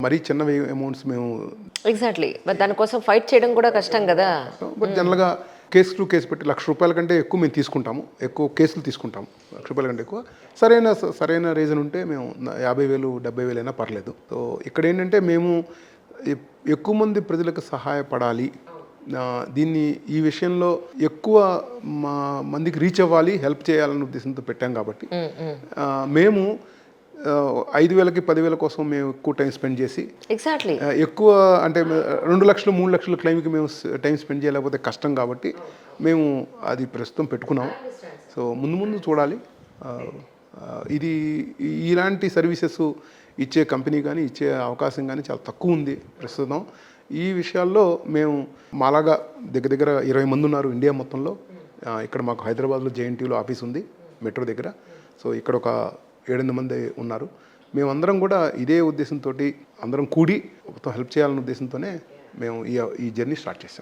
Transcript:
మరీ చిన్న అమౌంట్స్ మేము ఎగ్జాక్ట్లీ, మరి దానికోసం ఫైట్ చేయడం కూడా కష్టం కదా. బట్ జనరల్గా కేసు టు కేసు పెట్టి ₹1,00,000 కంటే ఎక్కువ మేము తీసుకుంటాము, ఎక్కువ కేసులు తీసుకుంటాము. ₹1,00,000 కంటే ఎక్కువ సరైన రీజన్ ఉంటే మేము 50,000 70,000 అయినా పర్లేదు. సో ఇక్కడ ఏంటంటే మేము ఎక్కువ మంది ప్రజలకు సహాయపడాలి, ఈ విషయంలో ఎక్కువ మందికి రీచ్ అవ్వాలి, హెల్ప్ చేయాలనే ఉద్దేశంతో పెట్టాం కాబట్టి మేము 5,000కి 10,000 కోసం మేము ఎక్కువ టైం స్పెండ్ చేసి ఎగ్జాక్ట్లీ ఎక్కువ అంటే 2 లక్షలు 3 లక్షలు క్లెయిమ్కి మేము టైం స్పెండ్ చేయలేకపోతే కష్టం కాబట్టి మేము అది ప్రస్తుతం పెట్టుకున్నాం. సో ముందు చూడాలి. ఇది ఇలాంటి సర్వీసెస్ ఇచ్చే కంపెనీ కానీ ఇచ్చే అవకాశం కానీ చాలా తక్కువ ఉంది ప్రస్తుతం. ఈ విషయాల్లో మేము మాలాగా దగ్గర 20 మంది ఉన్నారు ఇండియా మొత్తంలో. ఇక్కడ మాకు హైదరాబాద్లో JNTUలో ఆఫీస్ ఉంది, మెట్రో దగ్గర. సో ఇక్కడ ఒక 7-8 మంది ఉన్నారు. మేమందరం కూడా ఇదే ఉద్దేశంతో అందరం కూడి మొత్తం హెల్ప్ చేయాలనే ఉద్దేశంతోనే మేము ఈ జర్నీ స్టార్ట్ చేసాం.